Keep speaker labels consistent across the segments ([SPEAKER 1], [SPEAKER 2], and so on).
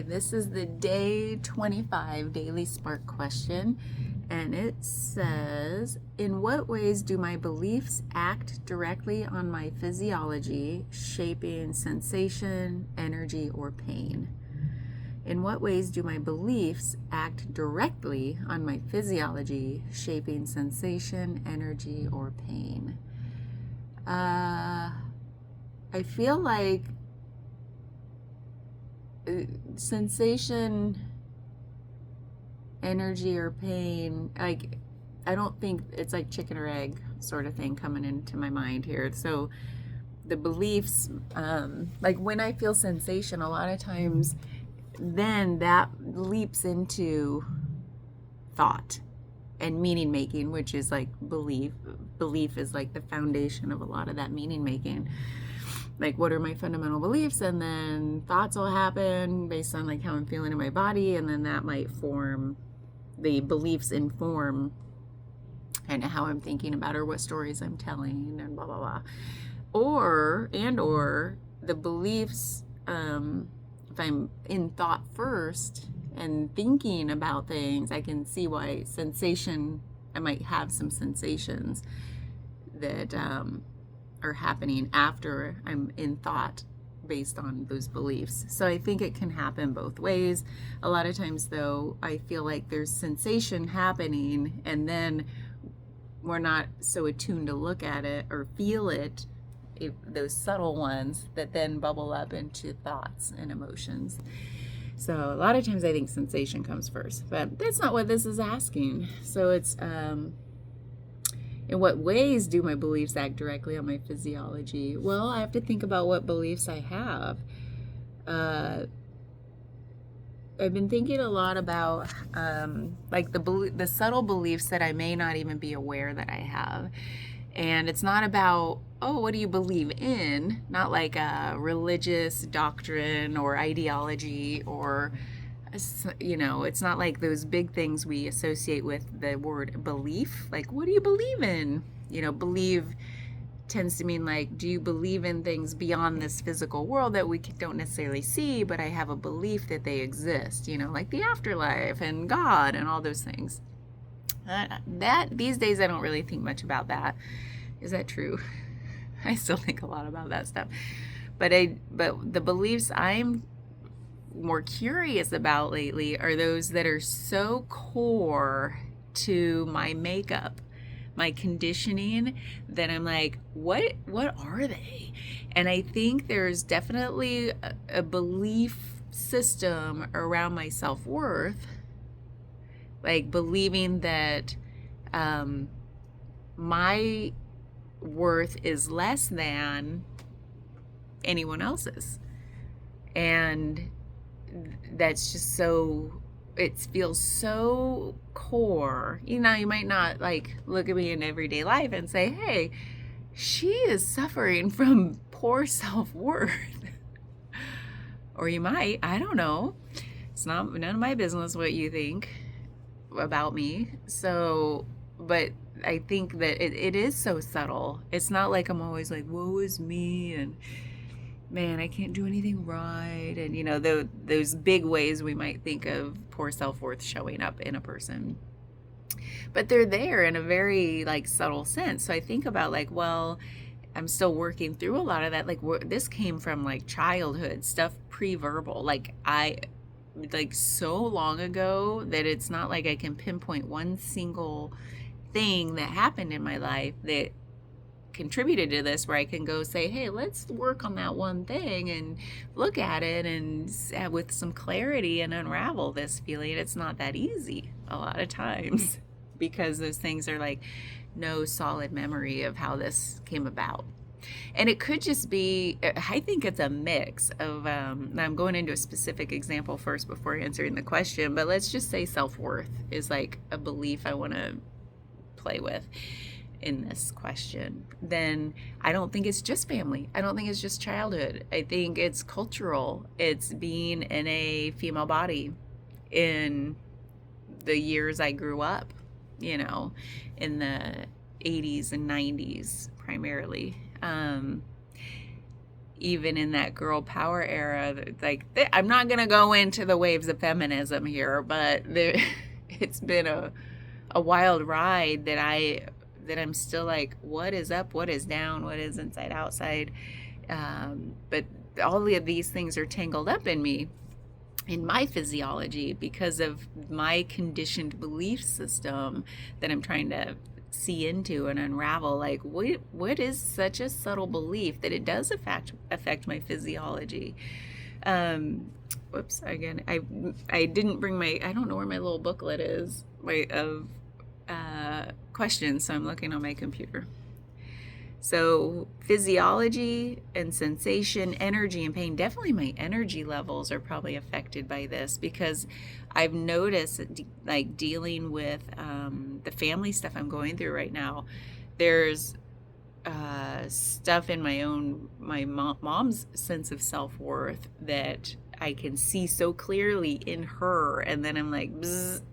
[SPEAKER 1] This is the day 25 daily spark question, and it says, in what ways do my beliefs act directly on my physiology, shaping sensation, energy, or pain? In what ways do my beliefs act directly on my physiology, shaping sensation, energy, or pain? I feel like sensation, energy, or pain, like, I don't think it's like chicken or egg sort of thing coming into my mind here. So the beliefs, like when I feel sensation, a lot of times then that leaps into thought and meaning making, which is like belief is like the foundation of a lot of that meaning making. Like, what are my fundamental beliefs, and then thoughts will happen based on like how I'm feeling in my body, and then that might form, the beliefs inform kind of how I'm thinking about or what stories I'm telling and blah blah blah. Or the beliefs, if I'm in thought first and thinking about things, I can see why sensation, I might have some sensations that are happening after I'm in thought based on those beliefs. So I think it can happen both ways. A lot of times, though, I feel like there's sensation happening, and then we're not so attuned to look at it or feel it, those subtle ones that then bubble up into thoughts and emotions. So a lot of times I think sensation comes first, but that's not what this is asking. So it's, in what ways do my beliefs act directly on my physiology? Well, I have to think about what beliefs I have. I've been thinking a lot about like the subtle beliefs that I may not even be aware that I have. And it's not about, oh, what do you believe in? Not like a religious doctrine or ideology, or, it's not like those big things we associate with the word belief. Like, what do you believe in? Believe tends to mean like, do you believe in things beyond this physical world that we don't necessarily see, but I have a belief that they exist, like the afterlife and God and all those things. That these days I don't really think much about that. Is that true? I still think a lot about that stuff. But the beliefs I'm more curious about lately are those that are so core to my makeup, my conditioning, that I'm like, what are they? And I think there's definitely a belief system around my self-worth, like believing that my worth is less than anyone else's. And that's just so, it feels so core. You might not like look at me in everyday life and say, hey, she is suffering from poor self-worth. Or you might, I don't know. It's none of my business what you think about me. So, but I think that it is so subtle. It's not like I'm always like, woe is me, and man, I can't do anything right. And, those big ways we might think of poor self-worth showing up in a person. But they're there in a very like subtle sense. So I think about like, well, I'm still working through a lot of that. Like this came from like childhood stuff, pre-verbal. Like so long ago that it's not like I can pinpoint one single thing that happened in my life that contributed to this, where I can go say, hey, let's work on that one thing and look at it and with some clarity and unravel this feeling. It's not that easy a lot of times because those things are like no solid memory of how this came about. And it could just be, I think it's a mix of, I'm going into a specific example first before answering the question, but let's just say self-worth is like a belief I want to play with in this question. Then I don't think it's just family. I don't think it's just childhood. I think it's cultural. It's being in a female body in the years I grew up, in the 80s and 90s primarily. even in that girl power era, like I'm not going to go into the waves of feminism here, but it's been a wild ride that I'm still like, what is up, what is down, what is inside, outside. But all of these things are tangled up in me, in my physiology, because of my conditioned belief system that I'm trying to see into and unravel. Like, what is such a subtle belief that it does affect my physiology? Whoops, again, I didn't bring I don't know where my little booklet is, of questions, so I'm looking on my computer. So physiology and sensation, energy and pain, definitely my energy levels are probably affected by this, because I've noticed like dealing with the family stuff I'm going through right now, there's stuff in my mom's sense of self-worth that I can see so clearly in her, and then I'm like, bzz,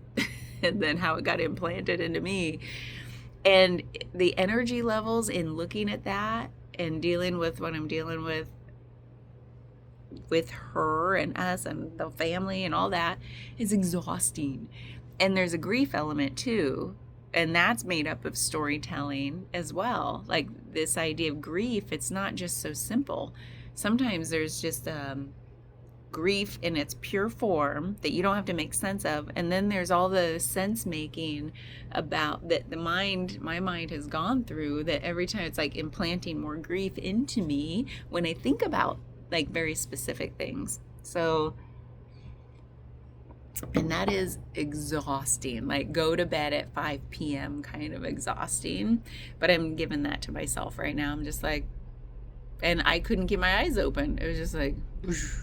[SPEAKER 1] and then how it got implanted into me. And the energy levels in looking at that and dealing with what I'm dealing with her and us and the family and all that is exhausting. And there's a grief element too, and that's made up of storytelling as well. Like this idea of grief, it's not just so simple. Sometimes there's just grief in its pure form that you don't have to make sense of, and then there's all the sense making about that my mind has gone through, that every time it's like implanting more grief into me when I think about like very specific things. So, and that is exhausting, like go to bed at 5 p.m. kind of exhausting, but I'm giving that to myself right now. I'm just like, and I couldn't keep my eyes open. It was just like whoosh.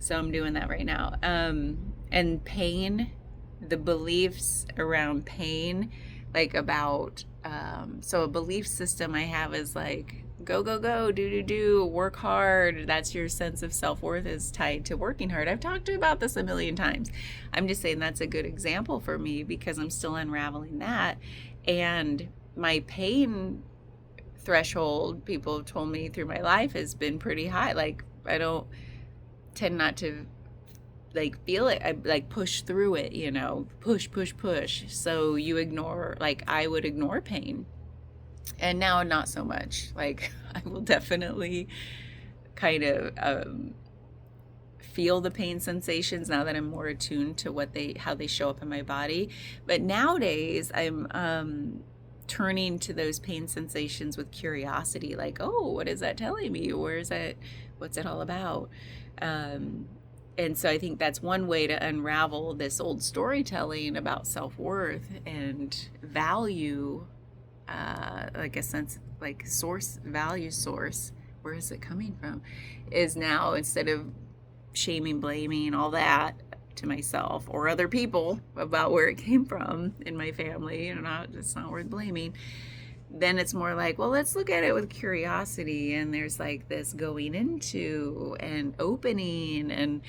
[SPEAKER 1] So I'm doing that right now. And pain, the beliefs around pain, like about, so a belief system I have is like, go, go, go, do, work hard. That's your sense of self-worth is tied to working hard. I've talked about this a million times. I'm just saying that's a good example for me because I'm still unraveling that. And my pain threshold, people have told me through my life, has been pretty high. Like I don't tend not to like feel it. I like push through it, push. So you ignore, like I would ignore pain. And now not so much. Like I will definitely kind of feel the pain sensations now that I'm more attuned to how they show up in my body. But nowadays I'm turning to those pain sensations with curiosity, like, oh, what is that telling me? Where is it? What's it all about? And so I think that's one way to unravel this old storytelling about self-worth and value, like a sense, like value source, where is it coming from, is now, instead of shaming, blaming, all that to myself or other people about where it came from in my family, it's not worth blaming. Then it's more like, well, let's look at it with curiosity, and there's like this going into and opening, and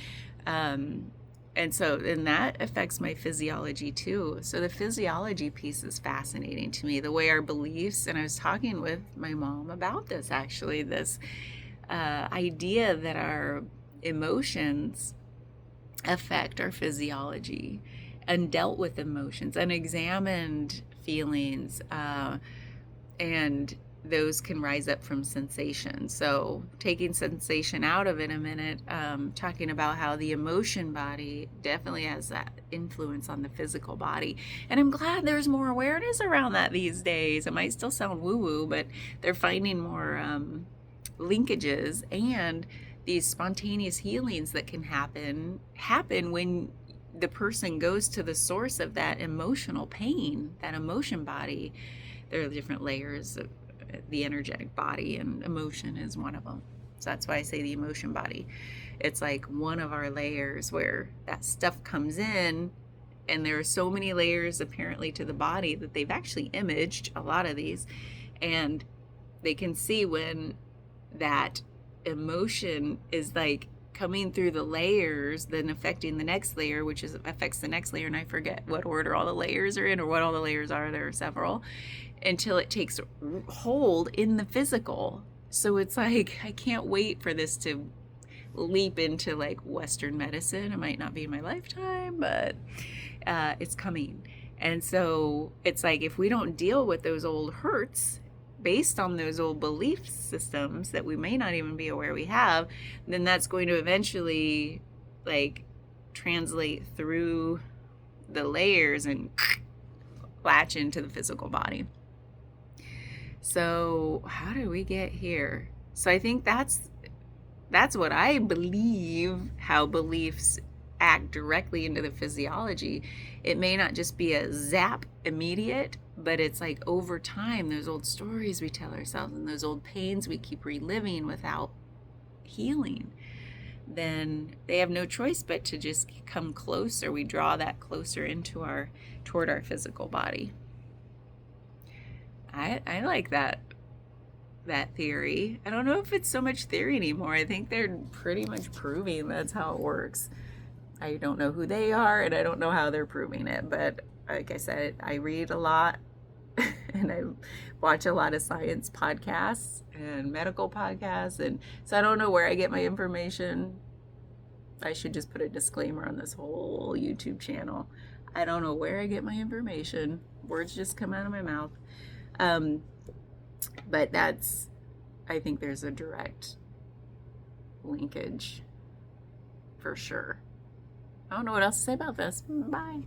[SPEAKER 1] that affects my physiology too. So the physiology piece is fascinating to me, the way our beliefs, and I was talking with my mom about this actually, this idea that our emotions affect our physiology, and dealt with emotions and examined feelings, and those can rise up from sensation. So taking sensation out of it a minute, talking about how the emotion body definitely has that influence on the physical body. And I'm glad there's more awareness around that these days. It might still sound woo-woo, but they're finding more linkages and these spontaneous healings that can happen when the person goes to the source of that emotional pain, that emotion body. There are different layers of the energetic body, and emotion is one of them. So that's why I say the emotion body. It's like one of our layers where that stuff comes in, and there are so many layers apparently to the body that they've actually imaged a lot of these, and they can see when that emotion is like coming through the layers, then affecting the next layer, which affects the next layer, and I forget what order all the layers are in or what all the layers are. There are several, until it takes hold in the physical. So it's like, I can't wait for this to leap into like Western medicine. It might not be in my lifetime, but it's coming. And so it's like, if we don't deal with those old hurts based on those old belief systems that we may not even be aware we have, then that's going to eventually like translate through the layers and latch into the physical body. So how do we get here? So I think that's what I believe, how beliefs act directly into the physiology. It may not just be a zap immediate, but it's like over time, those old stories we tell ourselves and those old pains we keep reliving without healing, then they have no choice but to just come closer. We draw that closer into toward our physical body. I like that theory. I don't know if it's so much theory anymore. I think they're pretty much proving that's how it works. I don't know who they are, and I don't know how they're proving it, but like I said, I read a lot and I watch a lot of science podcasts and medical podcasts, and so I don't know where I get my information. I should just put a disclaimer on this whole YouTube channel. I don't know where I get my information. Words just come out of my mouth. But I think there's a direct linkage for sure. I don't know what else to say about this. Bye.